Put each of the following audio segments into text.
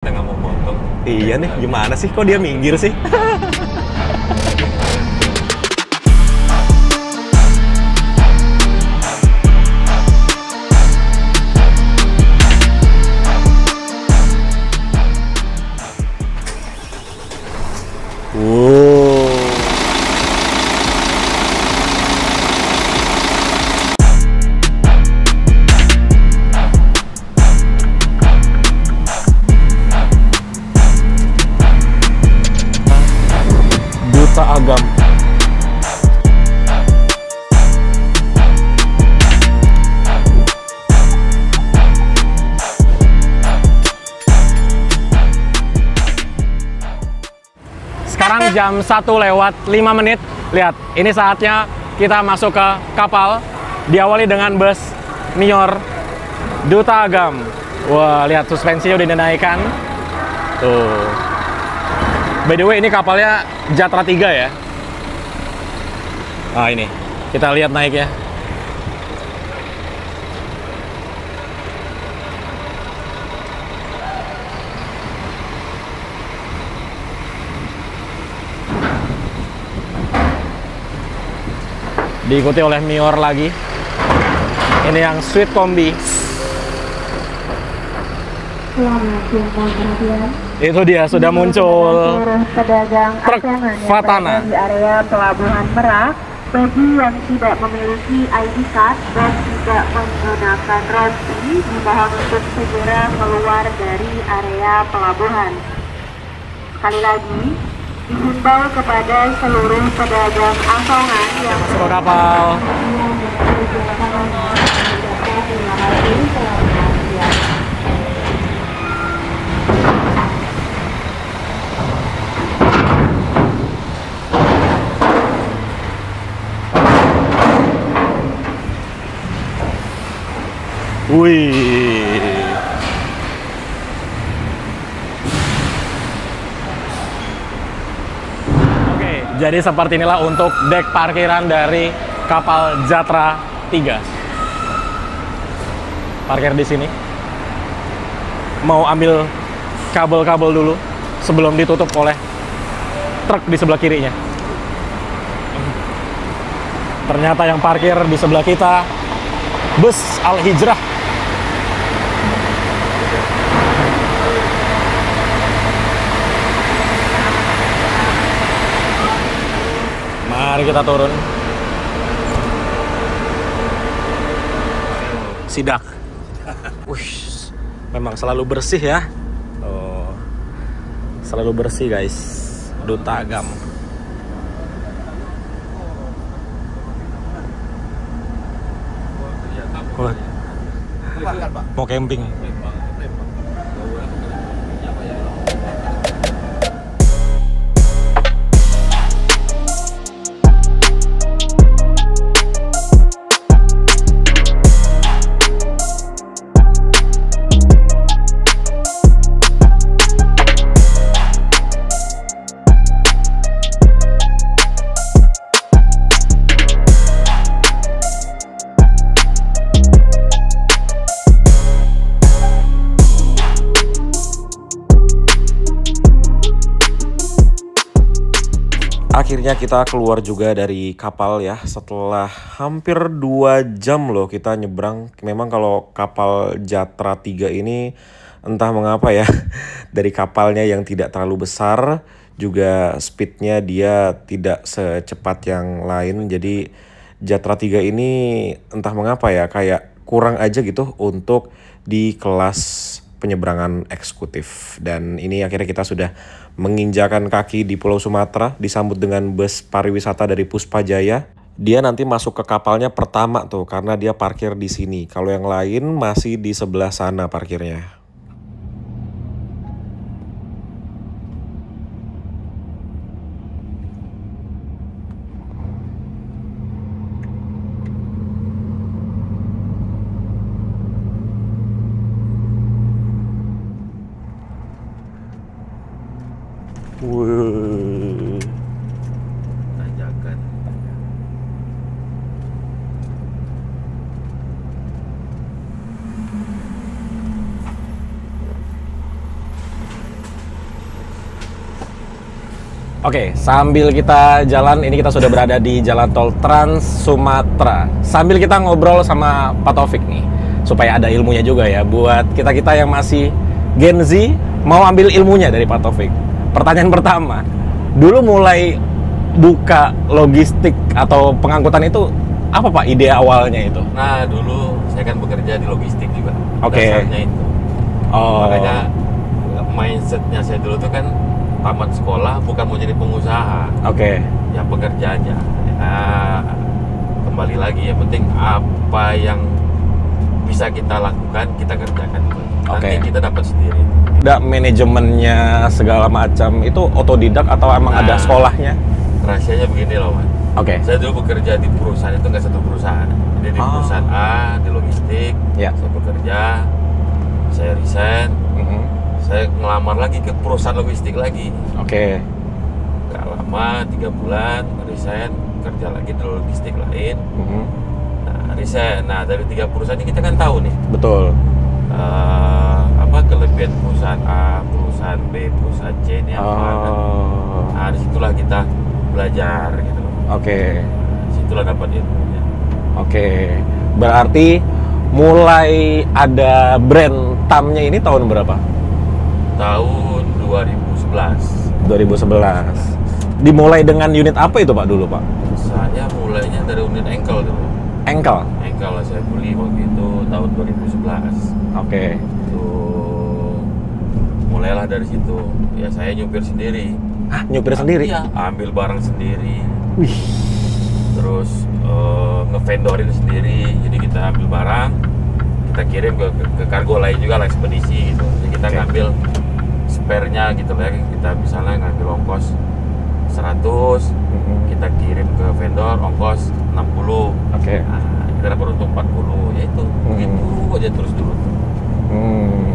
Nggak mau foto. Iya nih, gimana sih? Kok dia minggir sih? Duta Agam. Sekarang jam 1:05. Lihat, ini saatnya kita masuk ke kapal. Diawali dengan bus Nior Duta Agam. Wah, lihat suspensinya udah dinaikkan. Tuh. By the way, ini kapalnya Jatra 3 ya. Nah, ini. Kita lihat naiknya. Diikuti oleh Nior lagi. Ini yang Sweet Kombi. Itu dia sudah muncul truk Fatana di area Pelabuhan Merak. Bagi yang tidak memiliki ID card dan tidak menggunakan rompi, dimohon untuk segera keluar dari area pelabuhan. Sekali lagi, dihimbau kepada seluruh pedagang asongan yang masuk ke kapal. Wih. Oke, jadi seperti inilah untuk dek parkiran dari kapal Jatra 3. Parkir di sini. Mau ambil kabel-kabel dulu sebelum ditutup oleh truk di sebelah kirinya. Ternyata yang parkir di sebelah kita bus Al Hijrah. Mari kita turun. Sidak. Wih, memang selalu bersih ya. Oh, selalu bersih guys. Duta Agam. Mau camping. Akhirnya kita keluar juga dari kapal ya, setelah hampir 2 jam loh kita nyebrang. Memang kalau kapal Jatra 3 ini entah mengapa ya, dari kapalnya yang tidak terlalu besar, juga speednya dia tidak secepat yang lain. Jadi Jatra 3 ini entah mengapa ya, kayak kurang aja gitu untuk di kelas penyeberangan eksekutif. Dan ini akhirnya kita sudah menginjakan kaki di Pulau Sumatera, disambut dengan bus pariwisata dari Puspajaya. Dia nanti masuk ke kapalnya pertama tuh, karena dia parkir di sini. Kalau yang lain masih di sebelah sana parkirnya. Tanjakan. Oke, sambil kita jalan, ini kita sudah berada di Jalan Tol Trans Sumatera. Sambil kita ngobrol sama Pak Taufik nih, supaya ada ilmunya juga ya buat kita-kita yang masih Gen Z mau ambil ilmunya dari Pak Taufik. Pertanyaan pertama, dulu mulai buka logistik atau pengangkutan itu apa Pak ide awalnya itu? Nah, dulu saya kan bekerja di logistik juga. Oke. Dasarnya itu. Oh. Makanya mindsetnya saya dulu tuh kan tamat sekolah bukan mau jadi pengusaha. Oke. Ya bekerja aja. Ya, kembali lagi yang penting apa yang bisa kita lakukan kita kerjakan. Nanti Oke. kita dapat sendiri. Ada manajemennya segala macam itu otodidak atau emang ada Nah. sekolahnya? Rahasianya begini loh, Mas. Oke. Saya dulu bekerja di perusahaan itu nggak satu perusahaan. Jadi di Oh. perusahaan A, di logistik, Ya. saya bekerja, saya resign, Mhm. saya ngelamar lagi ke perusahaan logistik lagi. Oke. Gak lama, 3 bulan, resign, kerja lagi di logistik lain. Mhm. Nah, resign. Nah, dari 3 perusahaan ini kita kan tahu nih, Betul. apa kelebihan perusahaan A, perusahaan B, perusahaan C ini apa. Kan? Oh. Nah, disitulah kita belajar gitu. Oke. Disitulah dapat ilmunya. Oke. Berarti mulai ada brand TAM-nya ini tahun berapa? Tahun 2011. 2011. Dimulai dengan unit apa itu Pak dulu Pak? Saya mulainya dari unit engkel dulu. Engkel. Engkel lah saya beli waktu itu tahun 2011. Oke. Itu mulailah dari situ. Ya saya nyupir sendiri. Ah, nyupir sendiri? Iya, ambil barang sendiri. Wih. Terus ngevendorin sendiri. Jadi kita ambil barang, kita kirim ke kargo lain juga lah, ekspedisi gitu. Jadi kita Oke. ngambil spare-nya gitu lah. Kita misalnya ngambil ongkos 100, Mhm. kita kirim ke vendor ongkos 60. Oke. Nah, kita dapat untung 40. Ya itu, begitu aja terus dulu. Hmm.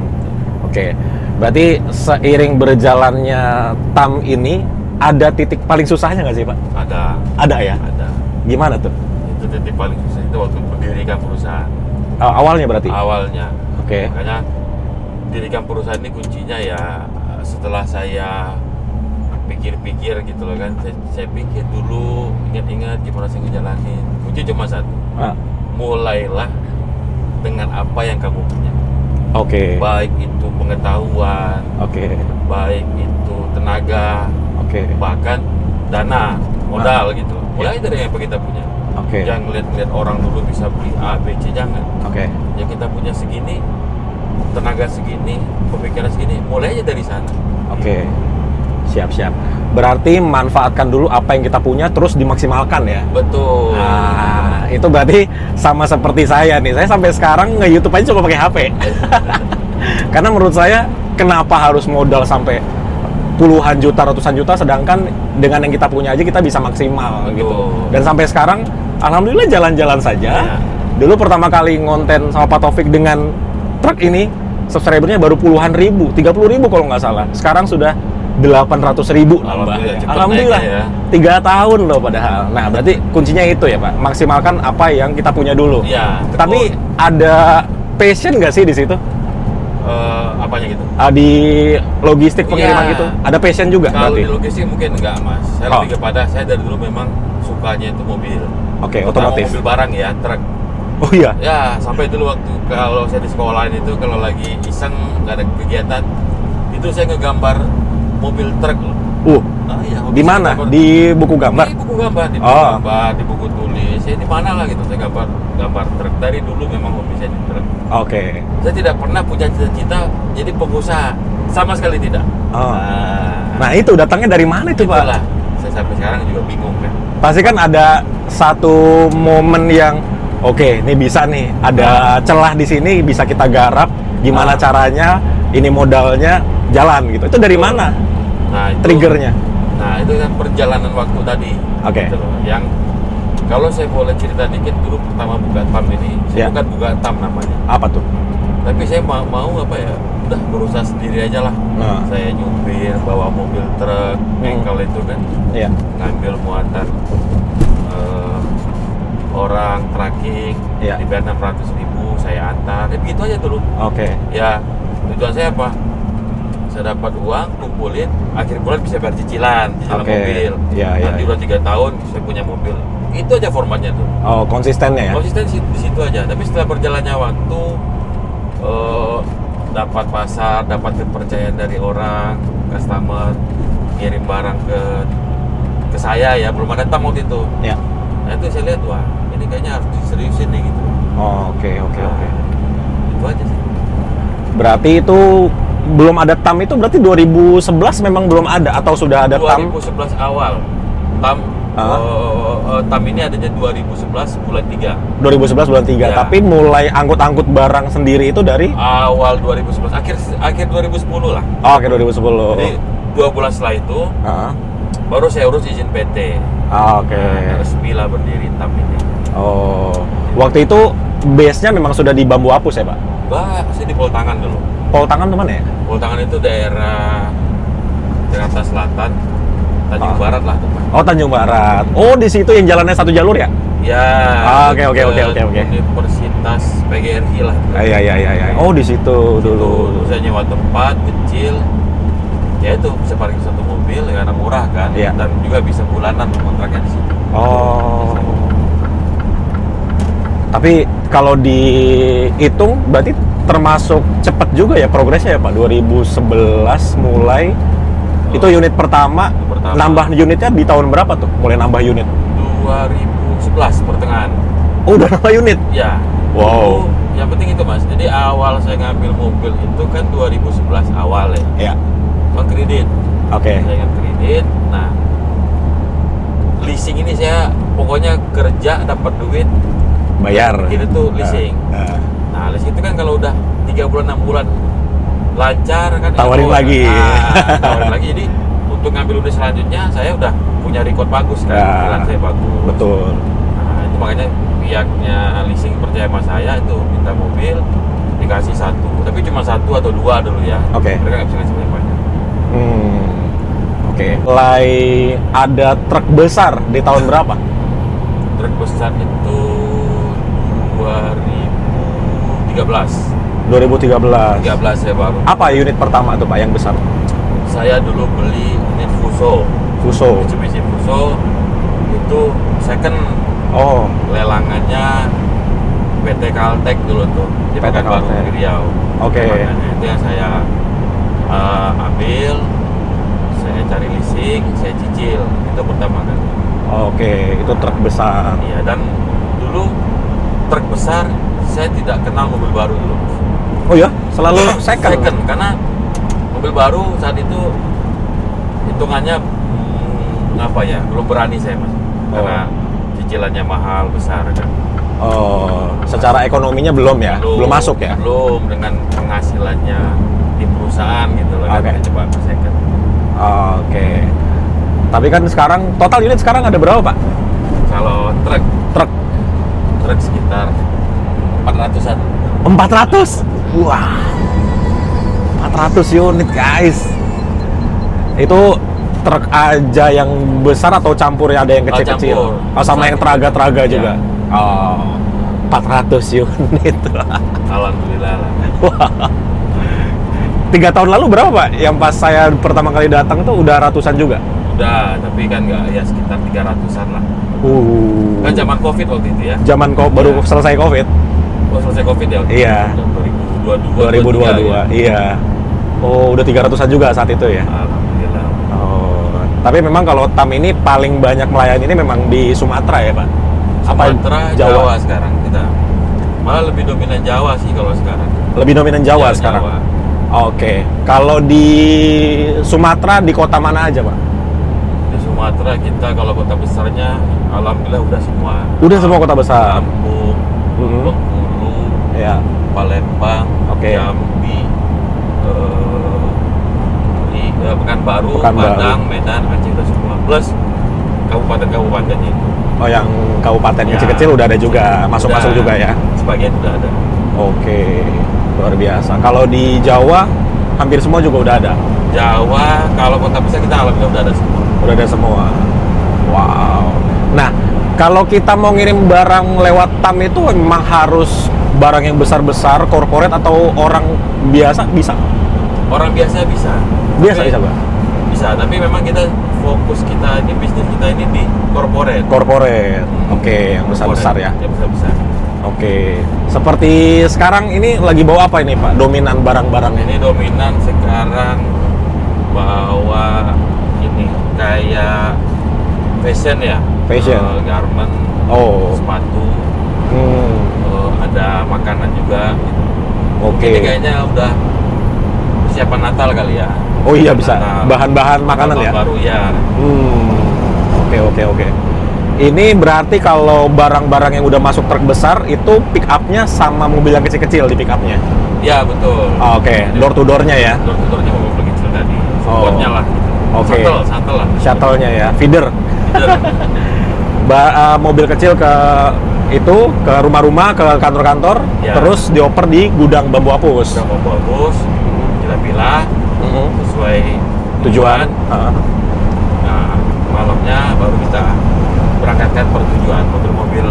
Oke. Berarti seiring berjalannya TAM ini ada titik paling susahnya nggak sih Pak? Ada, Ada ya? ada. Gimana tuh? Itu titik paling susah itu waktu mendirikan perusahaan. Awalnya berarti? Awalnya. Oke. Makanya dirikan perusahaan ini kuncinya ya setelah saya pikir-pikir gitu loh kan. Saya pikir dulu, ingat-ingat gimana saya ngejalanin. Kunci cuma satu. Ah, Mulailah dengan apa yang kamu punya. Oke. Baik itu pengetahuan, Oke. baik itu tenaga, Oke. bahkan dana, modal gitu. Mulai dari apa kita punya. Oke. Jangan lihat orang dulu bisa beli A, B, C, jangan. Oke. Ya kita punya segini, tenaga segini, pemikiran segini, mulai aja dari sana. Oke. Siap-siap. Berarti manfaatkan dulu apa yang kita punya terus dimaksimalkan ya. Betul. Nah, itu berarti sama seperti saya nih. Saya sampai sekarang nge-YouTube aja cuma pakai HP. Karena menurut saya kenapa harus modal sampai puluhan juta, ratusan juta, sedangkan dengan yang kita punya aja kita bisa maksimal Betul. gitu. Dan sampai sekarang alhamdulillah jalan-jalan saja. Ya. Dulu pertama kali ngonten sama Pak Taufik dengan truk ini, subscribernya baru puluhan ribu, 30.000 kalau nggak salah. Sekarang sudah 800.000 nambah. Alhamdulillah, cepet Alhamdulillah. naiknya ya. 3 tahun loh padahal. Nah, berarti kuncinya itu ya Pak, maksimalkan apa yang kita punya dulu. Iya, betul. Tapi ada passion nggak sih di situ? Apanya gitu? Di logistik pengiriman Iya. gitu? Ada passion juga Kalau berarti? di logistik mungkin enggak, Mas. Saya Oh. lebih kepada saya dari dulu memang sukanya itu mobil. Oke, Terutama otomotif. mobil barang ya, truk. Oh iya? Ya, sampai dulu waktu kalau saya di sekolahan itu kalau lagi iseng nggak ada kegiatan, itu saya ngegambar mobil truk loh. Ah, iya, hobi Di saya mana? gambar. Di buku gambar? Di buku gambar, di buku Oh. gambar, di buku tulis. Ya di mana lah gitu saya gambar truk. Dari dulu memang hobi saya di truk. Oke. Saya tidak pernah punya cita-cita jadi pengusaha, sama sekali tidak. Oh. Nah, Nah itu datangnya dari mana itu Pak? itulah. Saya sampai sekarang juga bingung kan. Pasti kan ada satu momen yang oke, ini bisa nih, ada celah di sini bisa kita garap. Gimana Ah. caranya? Ini modalnya jalan gitu. Itu dari Betul. mana Nah, itu, triggernya? Nah, itu kan perjalanan waktu tadi. Oke. Gitu loh. Yang kalau saya boleh cerita dikit dulu pertama buka TAM ini, Ya. saya bukan buka TAM namanya. Apa tuh? Tapi saya mau apa ya? Udah berusaha sendiri aja lah. Nah. Saya nyupir, bawa mobil truk, bengkel itu kan, Iya. ngambil muatan orang tracking, Iya. dibayar 600.000, saya antar. Ya begitu aja dulu. Oke. Ya tujuan saya apa? saya dapat uang, kumpulin, akhir bulan bisa bayar cicilan Oke. mobil. Iya, iya, Nanti iya. udah 3 tahun saya punya mobil. Itu aja formatnya tuh. Oh, konsistennya ya? Konsisten di situ aja. Tapi setelah berjalannya waktu, dapat pasar, dapat kepercayaan dari orang, customer, kirim barang ke saya ya, belum ada tam waktu itu. Ya. Nah itu saya lihat, wah ini kayaknya harus diseriusin nih gitu. Oh, oke. Itu aja sih. Berarti itu belum ada TAM itu berarti 2011 memang belum ada atau sudah ada TAM? 2011 awal. TAM TAM ini adanya 2011 bulan 3. 2011 bulan 3. Ya. Tapi mulai angkut-angkut barang sendiri itu dari Awal 2011, akhir 2010 lah. oh, oke 2010. Jadi 2 bulan setelah itu Ah, baru saya urus izin PT. oke. Nah, resmi lah berdiri TAM ini. Oh, waktu itu base-nya memang sudah di Bambu Apus ya, Pak? Saya di Poltangan dulu. Poltangan tuh mana ya? Poltangan itu daerah Jakarta Selatan, Tanjung Ah. Barat lah tuh, Pak. Oh, Tanjung Barat. Oh, di situ yang jalannya satu jalur ya? Ya. Oke. Universitas PGRI lah. Iya. Oh, di situ dulu. Saya nyewa tempat kecil. Ya itu bisa parkir satu mobil ya, karena murah kan. Iya. Dan juga bisa bulanan kontraknya di situ. Oh. Tapi kalau dihitung berarti termasuk cepat juga ya progresnya ya Pak. 2011 mulai itu unit pertama, Pertama. nambah unitnya di tahun berapa tuh? Mulai nambah unit? 2011 pertengahan. Oh, udah nambah unit. Ya. Wow. Itu, yang penting itu Mas. Jadi awal saya ngambil mobil itu kan 2011 awal ya. Ya. Bang kredit. Oke. Saya ingat kredit. Nah, leasing ini saya pokoknya kerja dapat duit. Bayar. Itu tuh leasing. Nah, leasing itu kan kalau udah 3 bulan 6 bulan lancar kan Tawarin lagi. Tawarin lagi. Jadi untuk ngambil unit selanjutnya saya udah punya record bagus kan. Ya. Penampilan saya bagus. Betul. Nah, itu makanya pihaknya leasing percaya sama saya itu minta mobil dikasih 1. Tapi cuma 1 atau 2 dulu ya. Oke. Mereka nggak bisa ngasih banyak. Oke. Mulai ada truk besar di tahun berapa? Truk besar itu 2013. 2013. 13 saya baru. Apa unit pertama tuh Pak yang besar? Saya dulu beli unit Fuso. Fuso. Mitsubishi Fuso itu second Oh, lelangannya PT Caltech dulu tuh di PT Pekanbaru Caltech. di Riau. Oke. Lelangannya itu yang saya ambil, saya cari leasing, saya cicil. Itu pertama kali. oke. Itu truk besar. Iya, dan dulu truk besar saya tidak kenal mobil baru dulu. Oh ya, selalu second. Karena mobil baru saat itu hitungannya apa ya, belum berani saya Mas. Karena cicilannya mahal besar kan. Oh, secara ekonominya belum ya? Belum masuk ya? Belum, dengan penghasilannya di perusahaan gitu loh. Oke. Kan coba second. Oke. Tapi kan sekarang total unit sekarang ada berapa Pak? Kalau truk Truk sekitar 400-an. 400. Wah. 400 unit guys. Itu truk aja yang besar atau campur ya, ada yang kecil-kecil? Campur. Oh, sama yang teraga-teraga Iya. juga. Oh. 400 unit. Alhamdulillah lah. Wah. 3 tahun lalu berapa Pak? Yang pas saya pertama kali datang tuh udah ratusan juga. Udah, tapi kan nggak, ya sekitar 300-an lah. Kan Zaman zaman Covid waktu itu ya. baru Iya. selesai Covid. Oh, selesai Covid ya? Iya. 2022. 2022, iya. Oh, udah 300-an juga saat itu ya. Alhamdulillah. Oh, tapi memang kalau TAM ini paling banyak melayani ini memang di Sumatera ya, Pak? Sumatera, Jawa sekarang kita. Malah lebih dominan Jawa sih kalau sekarang. Lebih dominan Jawa Ya, sekarang. Jawa. Oke. Kalau di Sumatera di kota mana aja, Pak? Di Sumatera kita kalau kota besarnya alhamdulillah udah semua. Udah semua kota besar. Lampung, Mhm. Bengkulu, Ya. Palembang, Oke. Jambi, Pekanbaru, Pekanbaru. Padang, Medan, Aceh udah semua. Plus kabupaten-kabupatennya itu. Oh, yang kabupaten Ya. kecil-kecil udah ada juga, masuk-masuk Udah, juga ya. Sebagian udah ada. Oke. Luar biasa. Kalau di Jawa hampir semua juga udah ada. Jawa, kalau kota besar kita alhamdulillah udah ada semua. Udah ada semua. Wow. Nah, kalau kita mau ngirim barang lewat TAM itu memang harus barang yang besar-besar, corporate atau orang biasa bisa? Orang biasa bisa. Biasa Tapi- bisa, Pak? Bisa, tapi memang kita fokus kita ini bisnis kita ini di corporate. Corporate. Oke, yang besar-besar ya. Yang besar-besar. Oke. Seperti sekarang ini lagi bawa apa ini, Pak? Dominan barang-barangnya. Ini dominan sekarang bawa ini kayak fashion ya. Fashion. Garment, Oh. sepatu, Hmm. ada makanan juga. Oke. Ini kayaknya udah persiapan Natal kali ya. Oh iya, bisa. Natal. Bahan-bahan makanan ya? Baru ya. Oke. Ini berarti kalau barang-barang yang udah masuk truk besar itu pick up-nya sama mobil yang kecil-kecil di pick up-nya. Ya betul. Oh, oke, door to door-nya ya. Door to door-nya mobil kecil tadi. Supportnya lah. Oke. Shuttle lah. Shuttle-nya ya, feeder. Mobil kecil ke itu ke rumah-rumah, ke kantor-kantor, Ya. terus dioper di gudang bambu apus. Udah mau bagus, pilah-pilah sesuai Tujuan. Nah, malamnya baru kita berangkatkan per tujuan mobil-mobil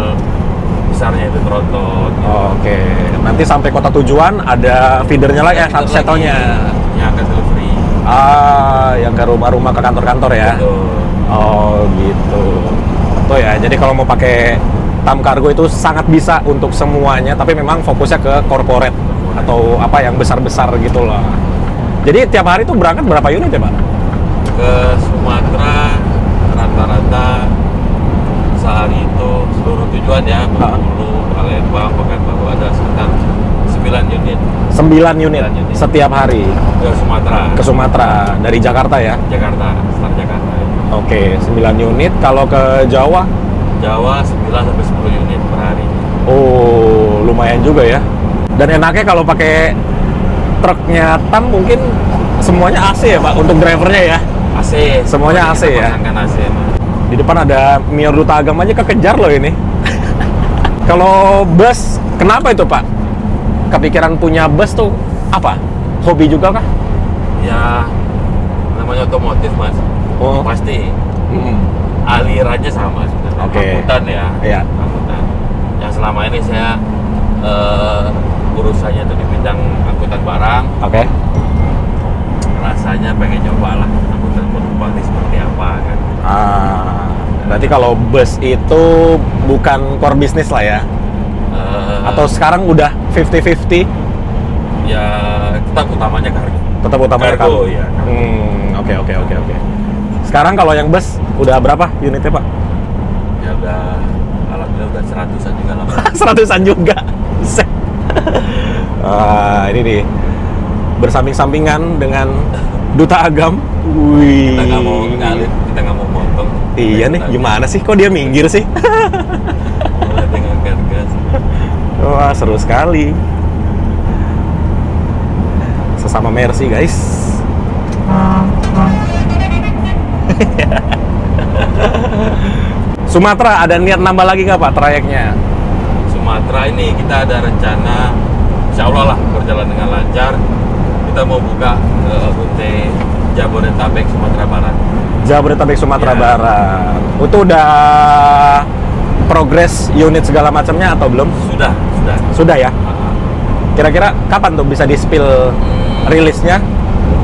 besarnya itu tronton. Oke. Nanti sampai kota tujuan ada feedernya lagi, Feeder shuttle-nya. lagi yang akan delivery. Yang ke rumah-rumah, ke kantor-kantor ya. Betul. Oh gitu. Tuh ya, jadi kalau mau pakai Tam Cargo itu sangat bisa untuk semuanya, tapi memang fokusnya ke corporate atau apa yang besar-besar gitu lah. Jadi tiap hari tuh berangkat berapa unit ya, Pak? Ke Sumatera rata-rata sehari itu seluruh tujuan ya, Bengkulu, Palembang, Pekanbaru ada sekitar 9 unit 9 unit 9 unit. setiap hari ke Sumatera. ke Sumatera dari Jakarta ya. Jakarta, start Jakarta. Oke, 9 unit. Kalau ke Jawa, Jawa 9 sampai 10 unit per hari. oh lumayan juga ya. Dan enaknya kalau pakai truknya Tam mungkin semuanya AC ya, Pak, untuk drivernya ya. AC. Semuanya AC ya? Pasangkan AC. Di depan ada Mio Duta Agam aja kekejar loh ini. Kalau bus, kenapa itu, Pak? Kepikiran punya bus tuh apa? Hobi juga kah? Ya, namanya otomotif, Mas. Oh. Pasti Hmm. alirannya sama sebenarnya. Oke. Angkutan ya. Iya. Angkutan. Yang selama ini saya urusannya itu di bidang angkutan barang. Oke. Rasanya pengen nyoba lah angkutan penumpang ini seperti apa kan. Berarti kalau bus itu bukan core bisnis lah ya? Atau sekarang udah 50-50? Ya tetap utamanya kargo. Tetap utamanya Kargo, kargo? ya. Oke. Sekarang kalau yang bus udah berapa unitnya, Pak? Ya udah, alhamdulillah udah 100-an juga lah. 100-an juga. Buset. Ini nih bersamping-sampingan dengan Duta Agam. Wih. Kita nggak mau ngalir, kita nggak mau motong. Iya nih, gimana sih? Kok dia minggir sih? Mulai dengan gas. Wah, seru sekali. Sesama Mercy, guys. Sumatera ada niat nambah lagi nggak, Pak, trayeknya? Sumatera ini kita ada rencana, insya Allah lah berjalan dengan lancar. Kita mau buka rute Jabodetabek Sumatera Barat. Jabodetabek Sumatera Ya. Barat. Itu udah progres unit segala macamnya atau belum? Sudah. Sudah ya. Kira-kira kapan tuh bisa di-spill rilisnya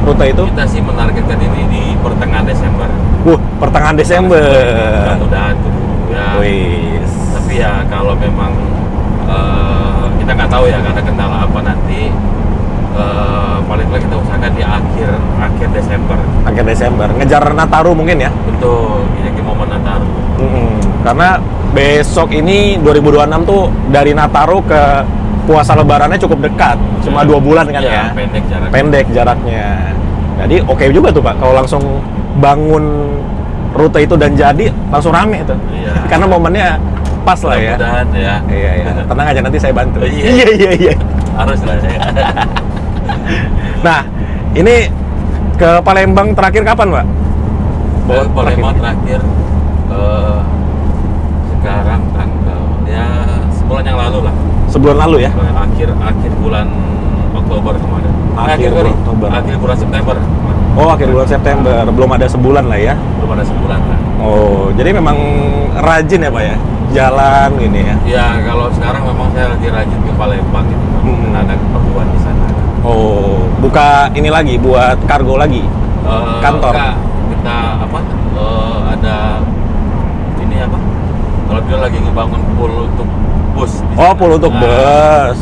rute itu? Kita sih menargetkan ini di pertengahan Desember. Pertengahan Desember. Mudah-mudahan tuh ya. Wis. Tapi ya kalau memang kita nggak tahu ya ada kendala apa nanti. Paling nggak kita usahakan di akhir Desember. Akhir Desember. Ngejar Nataru mungkin ya? Betul, ini momen Nataru. Karena besok ini 2026 tuh dari Nataru ke puasa lebarannya cukup dekat. Cuma 2 bulan kan ya? Pendek jaraknya. Pendek jaraknya. Jadi oke juga tuh, Pak, kalau langsung bangun rute itu dan jadi langsung rame tuh. Iya. Karena momennya pas lah ya. Mudah-mudahan ya. Iya. Tenang aja, nanti saya bantu. Iya. Iya. Harus lah ya. Nah, ini ke Palembang terakhir kapan, Pak? Palembang terakhir sekarang tanggal ya sebulan yang lalu lah. Sebulan lalu ya? Akhir bulan Oktober kemarin. Akhir bulan Oktober. Akhir bulan September kemarin. Oh, akhir bulan September. Belum ada sebulan lah ya? Belum ada sebulan lah. Oh, jadi memang rajin ya, Pak ya? Jalan gini ya? Ya kalau sekarang memang saya lagi rajin ke Palembang gitu. Ada keperluan di sana. Oh, buka ini lagi buat kargo lagi. Kantor. Enggak, kita apa? Ada ini apa? Kalau dia lagi ngebangun pool untuk bus. di Oh, sana. pool untuk bus.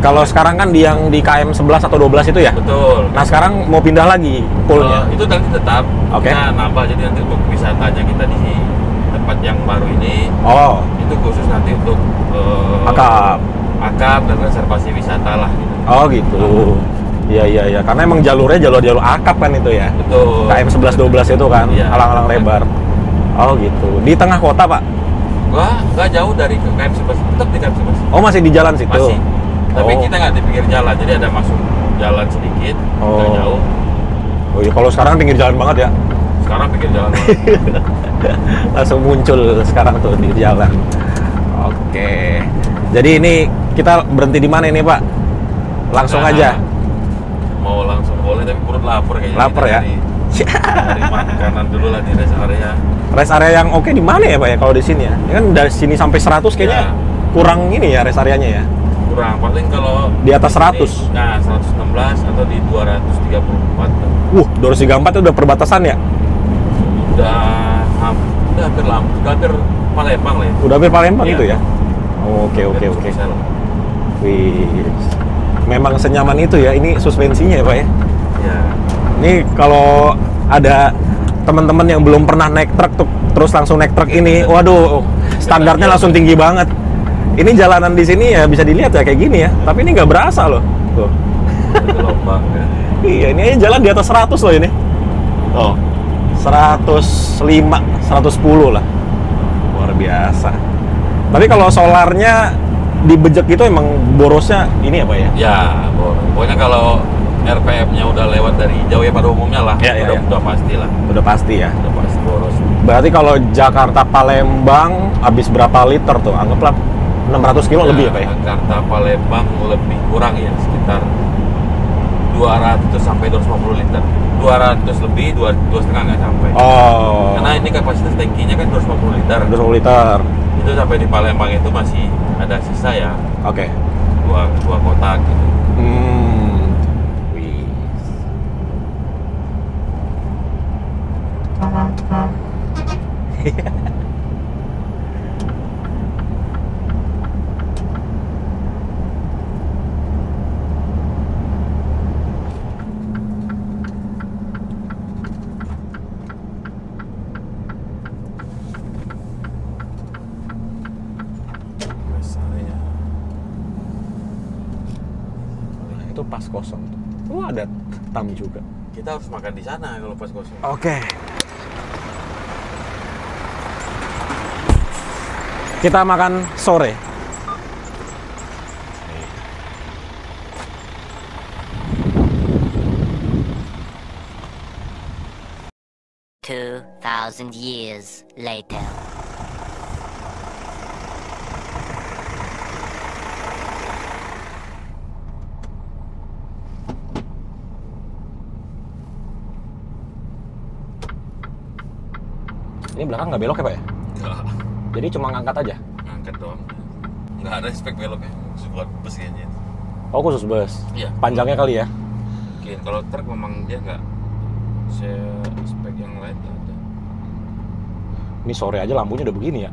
Kalau sekarang kan yang di KM 11 atau 12 itu ya? Betul. Nah, sekarang mau pindah lagi poolnya. Itu nanti tetap Oke. kita nambah, jadi nanti untuk wisatanya kita di tempat yang baru ini Oh, itu khusus nanti untuk akap dan reservasi wisata lah gitu. oh gitu. Iya. Karena emang jalurnya jalur akap kan itu ya. Betul. KM 11 12 itu kan, Iya. alang-alang lebar. Oh gitu. Di tengah kota, Pak? Nggak jauh dari KM 11, tetap di KM 11. Oh, masih di jalan situ. Masih. Tapi Oh. kita nggak di pinggir jalan, jadi ada masuk jalan sedikit, nggak Oh. jauh. Oh iya, kalau sekarang pinggir jalan banget ya. Sekarang pinggir jalan. Langsung muncul sekarang tuh di jalan. Oke. Jadi ini kita berhenti di mana ini, Pak? Langsung Nah, aja. Mau langsung boleh, tapi perut lapar kayaknya. Lapar Kita ya? Dari makanan dulu lah di rest area. Rest area yang oke di mana ya, Pak ya, kalau di sini ya? Ini kan dari sini sampai 100 kayaknya Ya. kurang ini ya rest areanya ya. Kurang, paling kalau Di atas 100. Nah, 116 atau di 234. 234 itu udah perbatasan ya? Udah hampir Palembang lah ya. Udah hampir Palembang Iya. itu ya? Oke. Hampir selesai lah. Wih. Memang senyaman itu ya, ini suspensinya ya, Pak ya? Ya. Ini kalau ada teman-teman yang belum pernah naik truk tuh, terus langsung naik truk ini, waduh, standarnya langsung tinggi banget. Ini jalanan di sini ya bisa dilihat ya kayak gini ya, tapi ini nggak berasa loh. Tuh. Gelombang ya. Iya, ini aja jalan di atas 100 loh ini. Oh, 105, 110 lah. Luar biasa. Tapi kalau solarnya dibejek gitu emang borosnya ini apa ya? Ya, pokoknya kalau RPM-nya udah lewat dari jauh ya pada umumnya lah. Ya. Udah pasti lah. Udah pasti ya. Udah pasti boros. Berarti kalau Jakarta Palembang habis berapa liter tuh? Anggaplah 600 kilo lebih ya, Pak ya? Jakarta Palembang lebih kurang ya, sekitar 200 sampai 250 liter. 200 lebih, 2,5 nggak sampai. Oh. Karena ini kapasitas tangkinya kan 250 liter. 250 liter. Itu sampai di Palembang itu masih ada sisa ya, Oke. dua kotak gitu. Wih. Nah, itu pas kosong tuh. Oh, ada tam juga. Kita harus makan di sana kalau pas kosong. Oke. Kita makan sore. Two 2,000 years later. Ini belakang nggak belok ya, Pak ya? Enggak, Jadi cuma ngangkat aja? ngangkat doang. Nggak ada spek beloknya, buat bus kayaknya. Oh, khusus bus? Iya. Panjangnya kali ya? Mungkin kalau truk memang dia nggak spek yang lain nggak ada. Ini sore aja lampunya udah begini ya?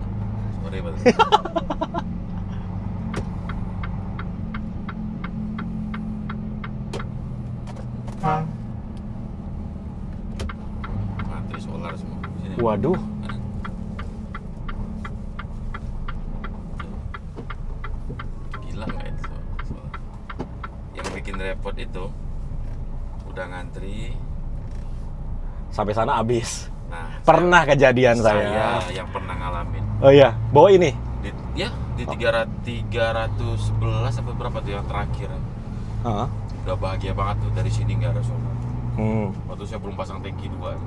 Sorry banget. Mati solar semua di sini. Waduh. Gila nggak itu solar? Yang bikin repot itu udah ngantri. Sampai sana habis. Nah, Pernah kejadian saya saya. yang pernah ngalamin. Oh iya, bawa ini. Di 311 apa berapa tuh yang terakhir. Heeh. Udah bahagia banget tuh, dari sini nggak ada solar. Waktu saya belum pasang tangki 2.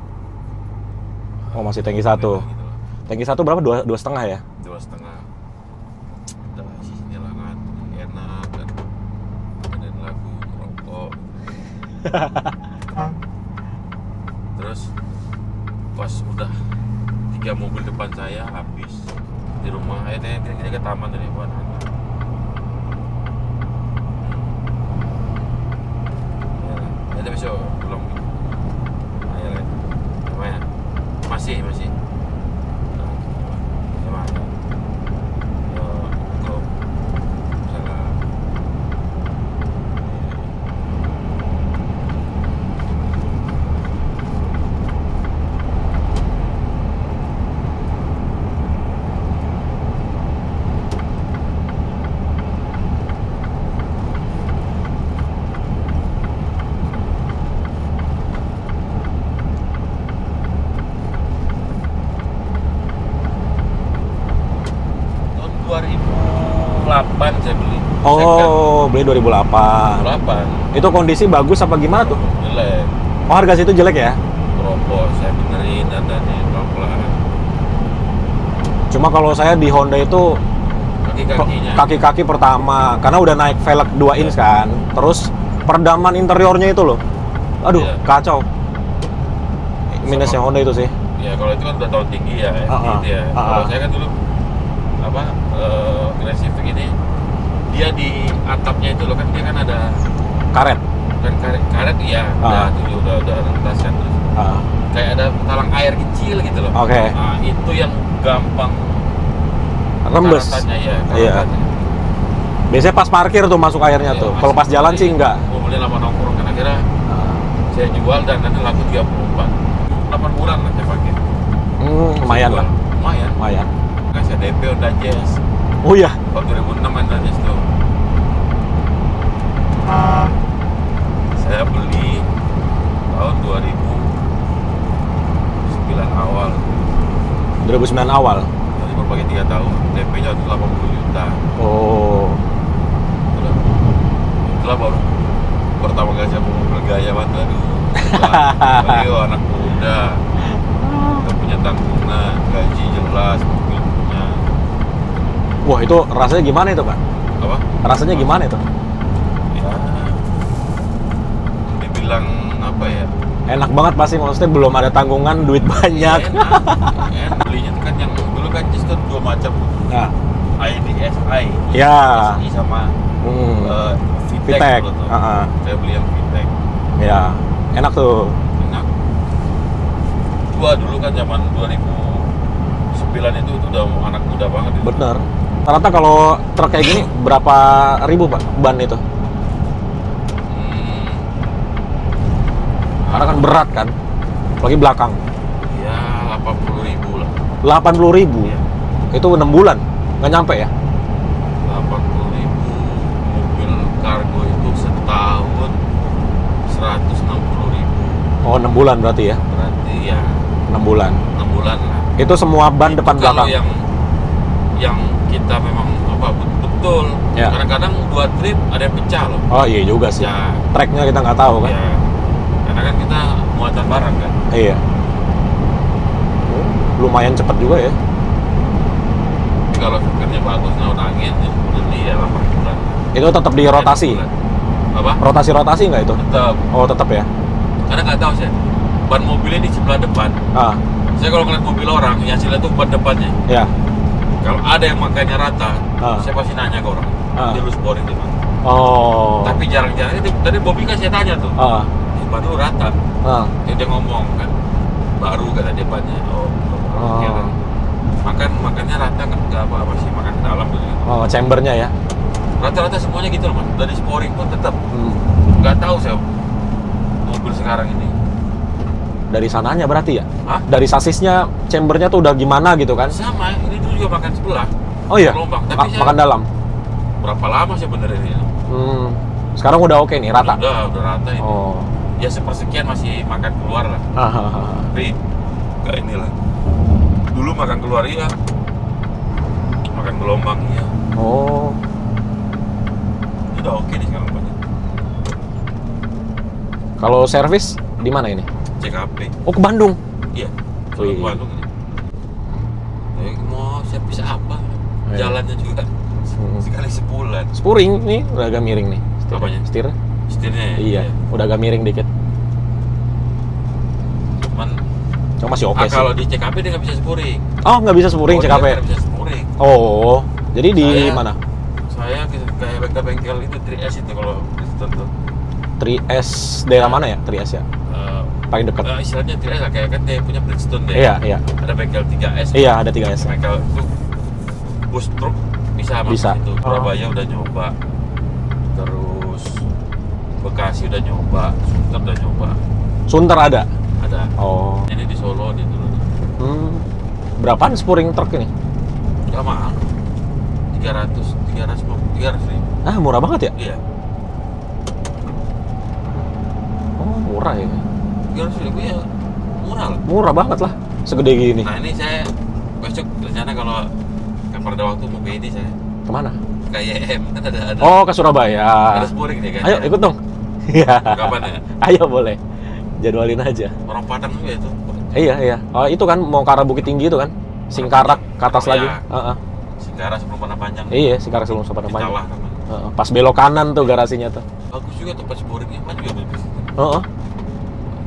Oh, masih tangki satu. Gitu loh. Tangki satu berapa? Dua setengah ya? 2,5. Udah sini lah ngantri, enak kan. Dengerin lagu, ngerokok. Terus pas udah 3 mobil depan saya habis di rumah, kita ke taman dari buat anak. Ya, Itu besok belum. Ayo, gimana? Masih. Gimana? Belum. Salah. Tahun 2008 saya beli. Oh, beli 2008. 2008. Itu kondisi bagus apa gimana tuh? Jelek. Oh, harga situ jelek ya? Keropos saya benerin dandannya pelan-pelan. Cuma kalau saya di Honda itu Kaki-kakinya. kaki-kaki pertama, karena udah naik velg 2 inch kan. Terus peredaman interiornya itu loh. Aduh, Iya. kacau. Minusnya Honda itu sih. Ya kalau itu kan udah tahun tinggi ya, gitu ya. Kalau saya kan dulu Grand Civic ini dia di atapnya itu loh kan dia kan ada Karet. bukan karet ya, udah rentas kan terus kayak ada talang air kecil gitu loh. Oke. Nah, itu yang gampang Rembes. karatannya ya. Iya. karatannya. Biasanya pas parkir tuh masuk airnya Iya, tuh. masuk. Kalau pas jalan sih enggak. Kemudian lama nongkrong kan akhirnya saya jual dan nanti laku 34. 8 bulan lah saya pakai. Lumayan lah. Lumayan. Lumayan. Kan saya DP Honda Jazz. Oh iya. Tahun 2006 Honda Jazz tuh. Saya beli tahun 2009 awal. 2009 awal. Jadi baru pakai 3 tahun. DP-nya waktu 80 juta. Oh. Itulah baru pertama kali saya mau bergaya banget. Aduh. Ayo anak muda. Gak punya tanggungan, gaji jelas, mobil punya. Wah, itu rasanya gimana itu, Pak? Apa? Rasanya gimana itu? Ya. Dibilang apa ya? Enak banget pasti, maksudnya belum ada tanggungan, duit banyak. Enak. Belinya tuh kan yang dulu kan just tuh 2 macam. Nah, IDSI. Ya. SI sama VTEC. VTEC dulu tuh. Saya beli yang VTEC. Ya, enak tuh. Enak. Gua dulu kan zaman 2009 itu udah anak muda banget itu. Bener. Ternyata kalau truk kayak gini berapa ribu, Pak, ban itu? Karena kan berat kan, apalagi belakang. Ya 80.000 lah. 80.000. Iya. Itu 6 bulan, nggak nyampe ya? 80.000 mobil kargo itu setahun 160.000. Oh, 6 bulan berarti ya? Berarti ya 6 bulan. 6 bulan lah. Itu semua ban Itu depan kalau belakang. yang kita memang betul. Ya. Kadang-kadang 2 trip ada yang pecah loh. Oh iya juga sih. Ya, Tracknya kita nggak tahu kan? ya. Karena kan kita muatan barang kan. Iya. Lumayan cepet juga ya. Tapi kalau supirnya bagus, naun angin, jadi ya 8 bulan. Itu tetap di rotasi. 8 bulan. Apa? Rotasi nggak itu? Tetap. Oh tetap ya. Karena nggak tahu saya. Ban mobilnya di sebelah depan. Ah, Saya kalau ngeliat mobil orang, yang hasilnya tuh ban depannya. ya. Kalau ada yang makanya rata, Ah. saya pasti nanya ke orang. Ah. Dia lu sporing di mana? Oh. Tapi jarang-jarang itu tadi Bobby kan saya tanya tuh. Ah, Ban lu rata. ah. Dia ngomong kan baru kata depannya. Oh. Oh. Kan. Makannya rata nggak apa-apa sih, makan ke dalam gitu. Oh, chambernya ya. Rata-rata semuanya gitu loh mas. Dari sporing pun tetap nggak tahu saya mobil sekarang ini. Dari sananya berarti ya? Hah? Dari sasisnya, chambernya tuh udah gimana gitu kan? Sama, ini dulu juga makan sebelah. Oh iya? Gelombang. Tapi saya Makan dalam? berapa lama sih benerin ini? Sekarang udah oke nih, rata? Udah rata ini. Oh. Ya sepersekian masih makan keluar lah. Tapi nggak inilah. Dulu makan keluar iya. Makan gelombang iya. Oh. Ini udah oke nih sekarang banyak. Kalau servis di mana ini? CKP. Oh, ke Bandung. Iya. Wih. Ke Bandung ini. Mau servis apa? Iya. Jalannya juga sekali sebulan. Spuring nih, udah agak miring nih. Apanya? Setir. Setirnya ya? Iya, udah agak miring dikit. Cuman Cuma masih oke sih. kalau di CKP dia nggak bisa spuring. Oh, nggak bisa spuring Dia CKP. nggak bisa spuring. Oh, jadi di Saya- mana? Saya kayak bengkel itu 3S itu kalau Kristen tuh. 3S daerah mana ya? 3S ya? Paling dekat. Istilahnya 3S lah, kayak kan dia punya Bridgestone deh. Iya, iya. Ada bengkel 3S. Iya, ada 3S. Bengkel itu bus truk bisa masuk Bisa. situ. Surabaya udah nyoba. Terus Bekasi udah nyoba, Sunter udah nyoba. Sunter ada? Ada. Oh. Ini di Solo di dulu. Berapaan spuring truk ini? Gak mahal. 300 ribu. Ah, murah banget ya? Iya. Oh, murah ya. 300 ribu ya murah lah. Murah banget lah, segede gini. Nah ini saya besok rencana kalau kapan ada waktu mau ini saya Kemana? ke YM kan ada Oh, ke Surabaya. ada spuring deh kan. Ayo, ikut dong. Iya. Kapan ya? Ayo, boleh. Jadwalin aja. Orang Padang juga itu. Iya, iya. Oh, itu kan mau ke arah Bukit Tinggi itu kan? Singkarak ke atas Oh, lagi. iya. Heeh. Singkara sebelum Panah Panjang. Iya, Singkarak sebelum Sopan Di Panjang. Cawah namanya. Heeh, pas belok kanan tuh garasinya tuh. Bagus juga tempat spuringnya, kan juga bagus. Heeh.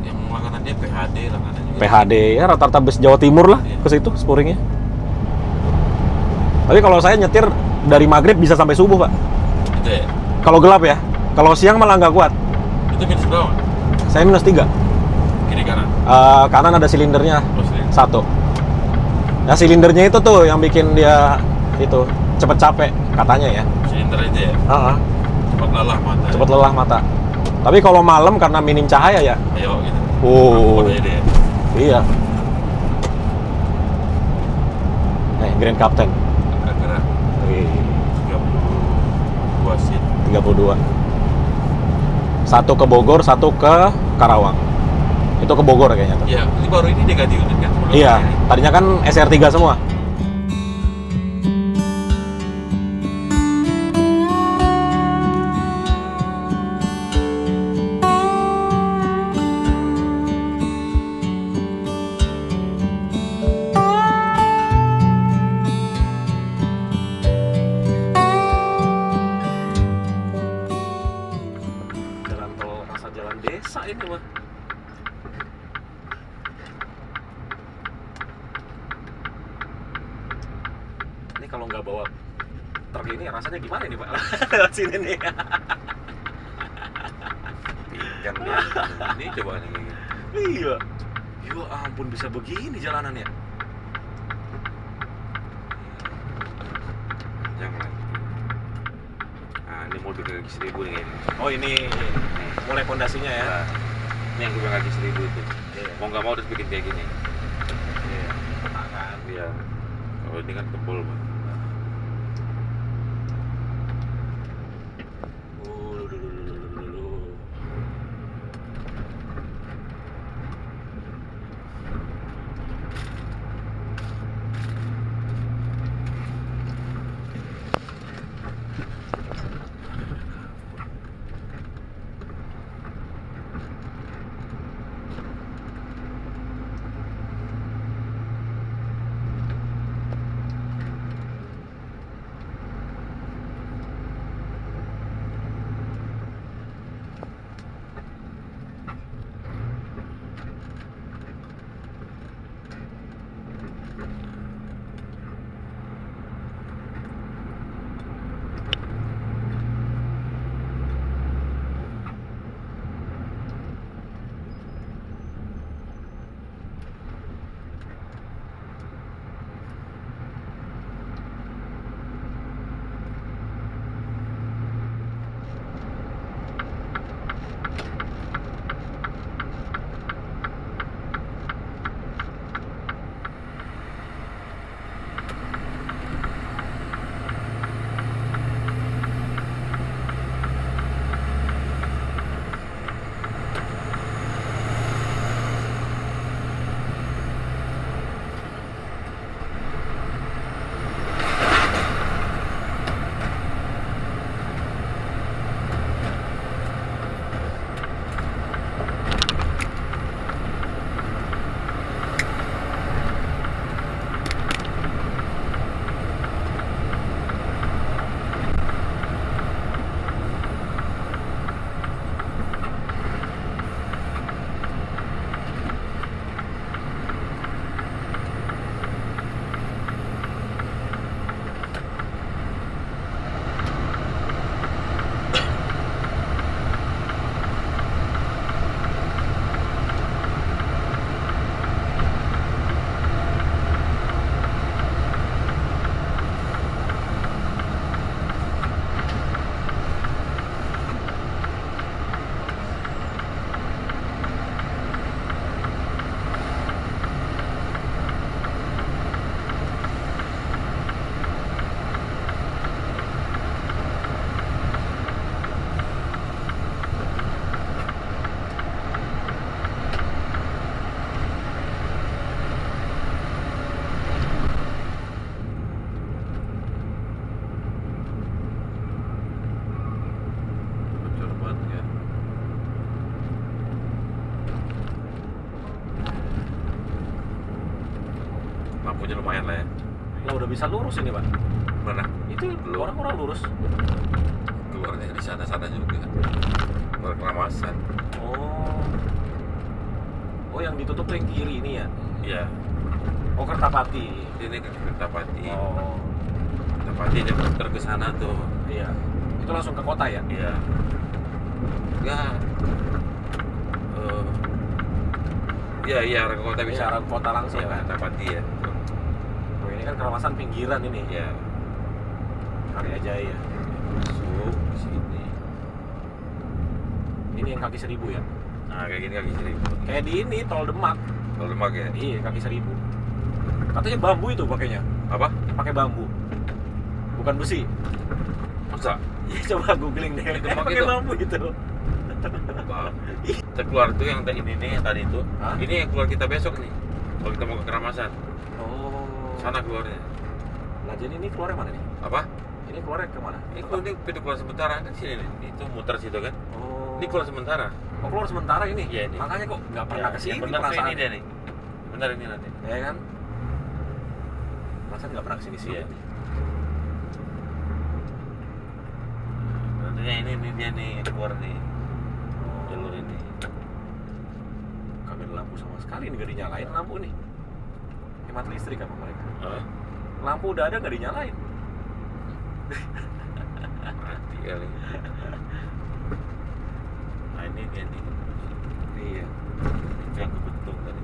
Yang makanan dia PHD langganan juga. PHD ya rata-rata bus Jawa Timur lah Iya. ke situ spuringnya. Tapi kalau saya nyetir dari maghrib bisa sampai subuh, Pak. Itu ya. Kalau gelap ya. Kalau siang malah nggak kuat. Itu minus berapa? Saya -3. Kiri kanan. Kanan ada silindernya Terus ini. 1. Nah, silindernya itu tuh yang bikin dia itu cepet capek katanya ya. Silinder itu ya. Heeh. Cepat lelah mata. Cepet lelah mata. Tapi kalau malam karena minim cahaya ya. Ayo gitu. Oh. Ampun aja deh. Iya. Grand Captain. Agak gerak. 32 seat. 32. Satu ke Bogor, satu ke Karawang. Itu ke Bogor kayaknya tuh. Ya, ini baru ini diganti unit kan? Sebelumnya Iya, ini. tadinya kan SR3 semua. Jalan tol rasa jalan desa ini mah. Ini kalau nggak bawa truk ini rasanya gimana nih Pak? Lewat sini nih. Pinggang dia. Ini coba nih. Iya. Ya ampun bisa begini jalanannya. Panjang lah. Nah, ini mau bikin kaki 1000 nih kayaknya. Oh ini mulai pondasinya ya. Nah, ini yang gue bilang kaki 1000 itu. Iya. Mau nggak mau harus bikin kayak gini. Iya. Tangan. Iya. Kalau ini kan tebal, Bang. lampunya lumayan lah ya. Lah udah bisa lurus ini, Pak. Mana? Itu orang-orang lurus. Keluarnya di sana-sana juga. Keluar Keramasan. Oh, yang ditutup tuh yang kiri ini ya? Iya. Oh, Kertapati. Ini ke Kertapati. Oh, Kertapati dia muter ke sana tuh. iya. Itu langsung ke kota ya? Iya. Enggak. Iya, arah ke kota bisa. Bisa arah kota langsung Iya, kan? Kertapati ya. Oh, ini kan Keramasan pinggiran ini. Iya. Karya Jaya. Masuk ke sini. Ini yang kaki 1000 ya? Nah, kayak gini kaki 1000. Kayak di ini tol Demak. Kalau Demak ya. Iya, kaki 1000. Katanya bambu itu pakainya. Apa? Pakai bambu. Bukan besi. Masa? Ya, coba googling deh. Itu pakai Pakai itu. bambu itu. Kita keluar tuh yang ini nih tadi itu. Hah? Ini yang keluar kita besok nih. Kalau kita mau ke Keramasan. Oh. Sana keluarnya. Nah, jadi ini keluarnya mana nih? Apa? Ini keluarnya kemana? Ini pintu keluar sementara kan sini nih. Itu muter situ kan. Oh. Ini keluar sementara. Oh, keluar sementara ini? Iya, ini. Makanya kok nggak pernah Ya, kesini yang benar tuh perasaan. ini dia nih. Benar ini nanti. Ya kan? Perasaan nggak pernah kesini sih. Iya. Nantinya ini dia nih yang keluar nih. Jalur ini. Kagak ada lampu sama sekali, nggak dinyalain lampu nih. Hemat listrik apa mereka? Hah? Lampu udah ada nggak dinyalain. Mati kali. Nah ini dia nih. Iya. Itu yang kebetung tadi.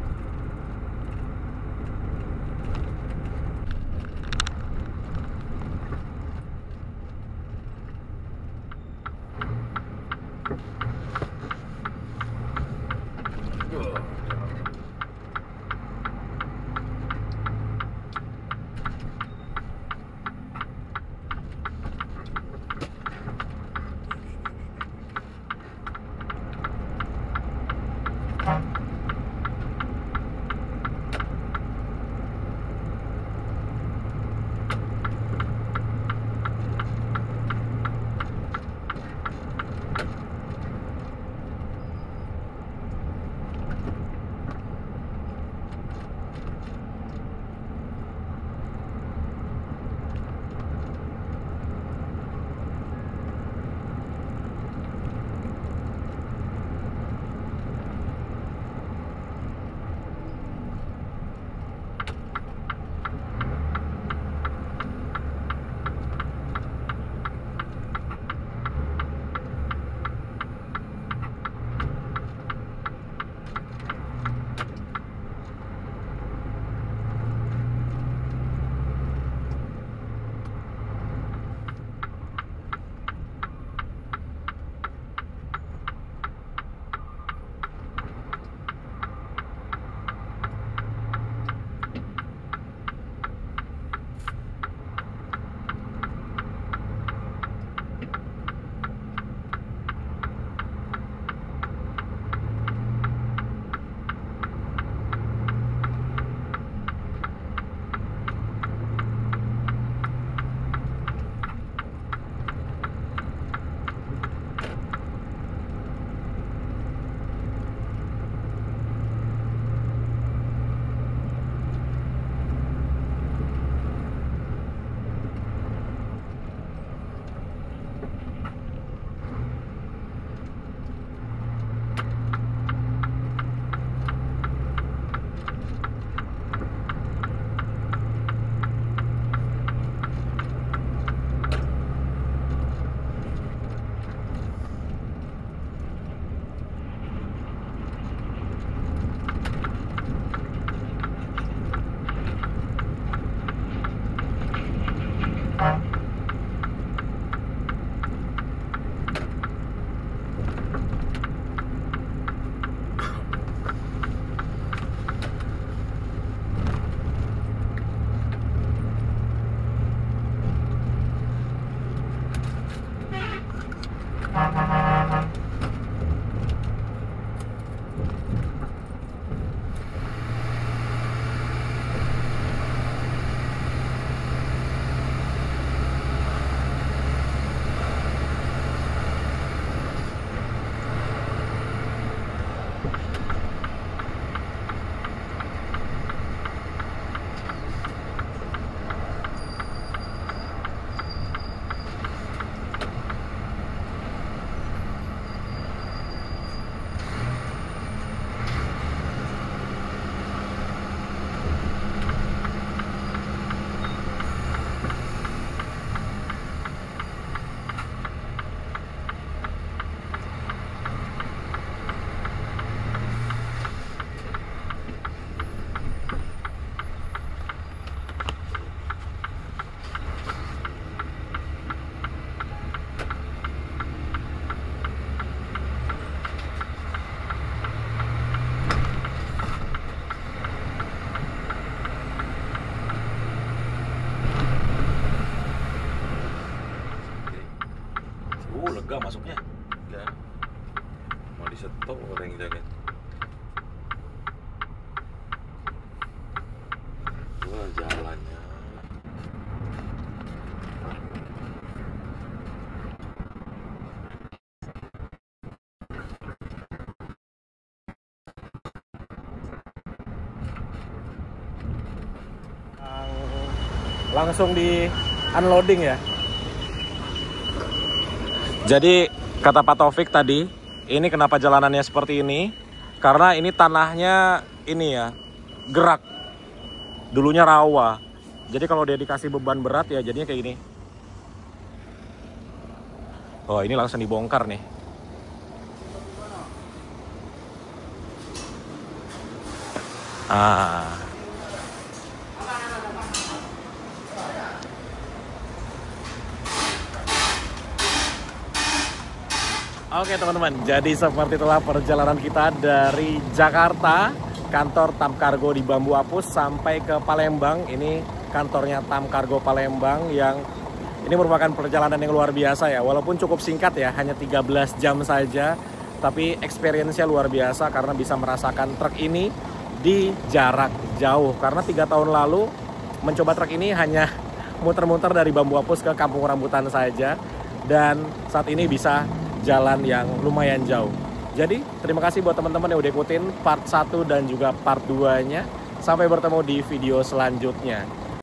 masuknya? Enggak. Mau di stop orang yang jaga. Wah, jalannya. Langsung di unloading ya. Jadi kata Pak Taufik tadi, ini kenapa jalanannya seperti ini? Karena ini tanahnya ini ya, gerak. Dulunya rawa. Jadi kalau dia dikasih beban berat ya jadinya kayak gini. Oh, ini langsung dibongkar nih. Oke teman-teman, jadi seperti itulah perjalanan kita dari Jakarta, kantor Tam Kargo di Bambu Apus sampai ke Palembang. Ini kantornya Tam Kargo Palembang yang ini merupakan perjalanan yang luar biasa ya. Walaupun cukup singkat ya, hanya 13 jam saja. Tapi experience-nya luar biasa karena bisa merasakan truk ini di jarak jauh. Karena 3 tahun lalu mencoba truk ini hanya muter-muter dari Bambu Apus ke Kampung Rambutan saja. Dan saat ini bisa jalan yang lumayan jauh. Jadi terima kasih buat teman-teman yang udah ikutin part 1 dan juga part 2-nya. Sampai bertemu di video selanjutnya.